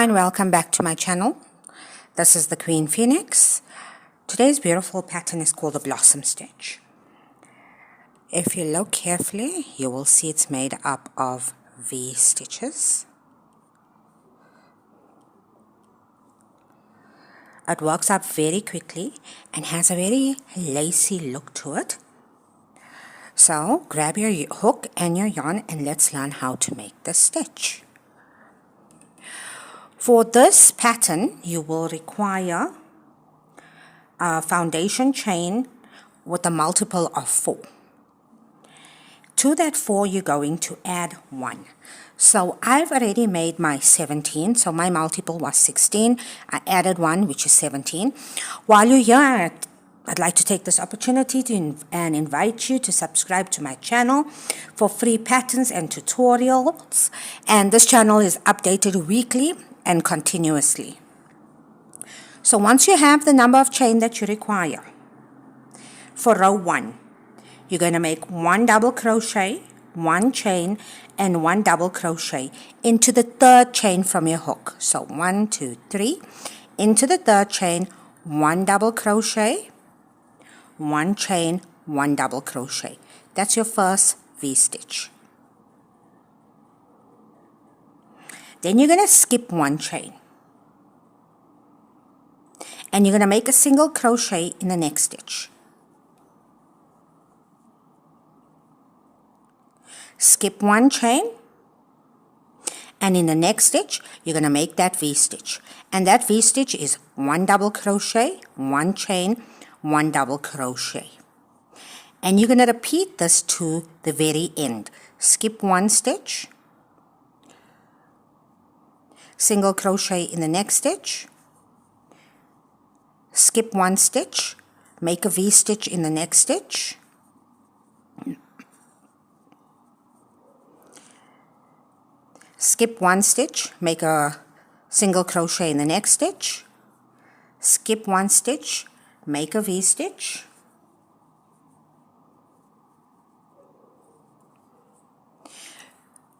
And welcome back to my channel. This is the Queen Phoenix. Today's beautiful pattern is called the Blossom Stitch. If you look carefully, you will see it's made up of V stitches. It works up very quickly and has a very lacy look to it. So grab your hook and your yarn and let's learn how to make the stitch. For this pattern, you will require a foundation chain with a multiple of 4. To that 4, you're going to add 1. So I've already made my 17, so my multiple was 16. I added 1, which is 17. While you're here, I'd like to take this opportunity to invite you to subscribe to my channel for free patterns and tutorials. And this channel is updated weekly and continuously. So once you have the number of chain that you require, for row 1, you're going to make 1 double crochet, 1 chain, and 1 double crochet into the 3rd chain from your hook. So 1, 2, 3, into the 3rd chain, 1 double crochet, 1 chain, 1 double crochet. That's your first V-stitch. Then you're going to skip 1 chain. And you're going to make a single crochet in the next stitch. Skip 1 chain. And in the next stitch, you're going to make that V-stitch. And that V-stitch is 1 double crochet, 1 chain, 1 double crochet. And you're going to repeat this to the very end. Skip 1 stitch. Single crochet in the next stitch, skip 1 stitch, make a V-stitch in the next stitch, skip 1 stitch, make a single crochet in the next stitch, skip 1 stitch, make a V-stitch,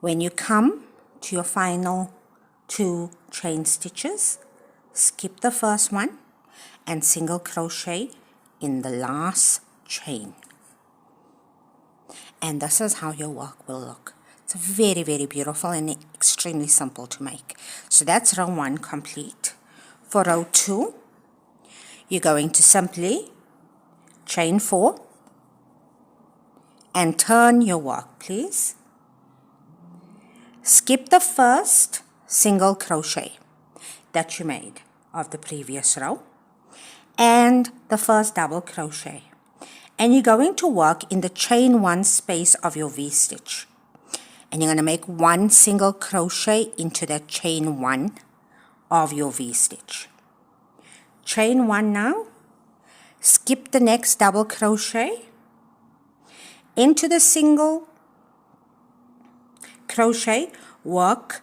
when you come to your final 2 chain stitches, skip the first one and single crochet in the last chain. And this is how your work will look. It's very, very beautiful and extremely simple to make. So that's row 1 complete. For row 2, you're going to simply chain 4 and turn your work, please. Skip the first single crochet that you made of the previous row and the first double crochet, and you're going to work in the chain 1 space of your V-stitch, and you're going to make 1 single crochet into that chain 1 of your V-stitch. Chain 1 now, skip the next double crochet, into the single crochet, work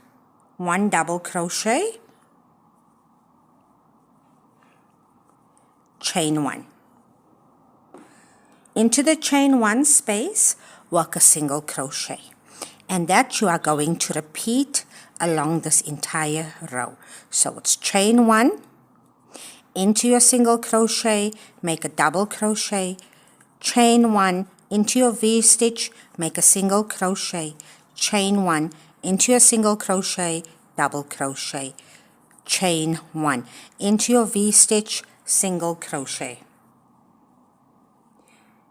1 double crochet, chain 1. Into the chain 1 space, work a single crochet. And that you are going to repeat along this entire row. So it's chain 1, into your single crochet, make a double crochet, chain 1, into your V-stitch, make a single crochet, chain 1, into your single crochet, double crochet, chain 1, into your V-stitch, single crochet.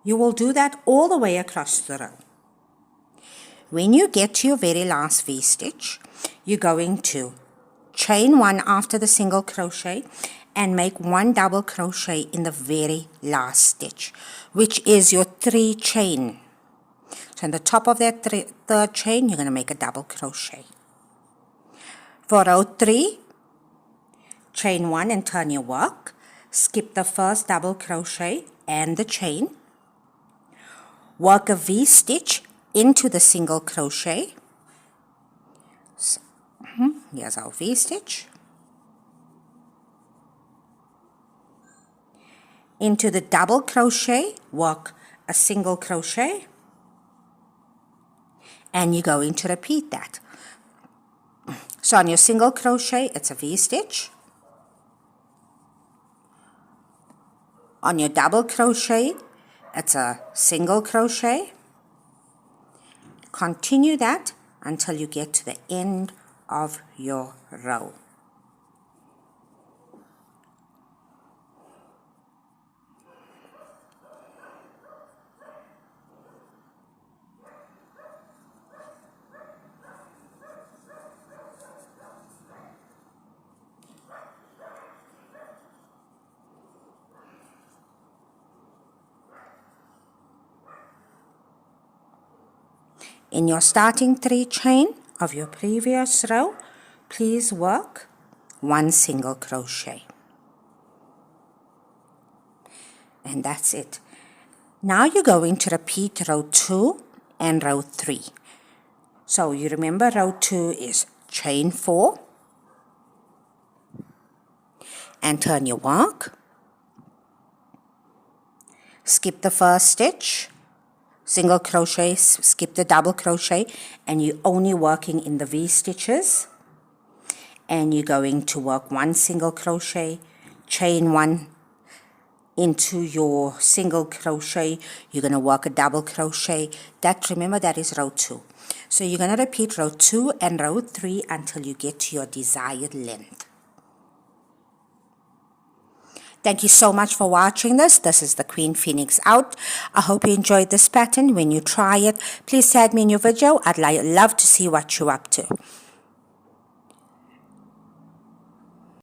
You will do that all the way across the row. When you get to your very last V-stitch, you're going to chain 1 after the single crochet and make 1 double crochet in the very last stitch, which is your 3 chain. So on the top of that 3rd chain, you're going to make a double crochet. For row 3, chain 1 and turn your work. Skip the first double crochet and the chain. Work a V-stitch into the single crochet. So, here's our V-stitch. Into the double crochet, work a single crochet. And you're going to repeat that. So on your single crochet, it's a V-stitch. On your double crochet, it's a single crochet. Continue that until you get to the end of your row. In your starting 3 chain of your previous row, please work 1 single crochet. And that's it. Now you're going to repeat row 2 and row 3. So you remember row 2 is chain 4 and turn your work. Skip the first stitch, single crochet, skip the double crochet, and you're only working in the V stitches. And you're going to work 1 single crochet, chain 1 into your single crochet. You're going to work a double crochet. Remember, that is row 2. So you're going to repeat row 2 and row 3 until you get to your desired length. Thank you so much for watching this. This is the Queen Phoenix out. I hope you enjoyed this pattern. When you try it, please tag me in your video. I'd love to see what you're up to.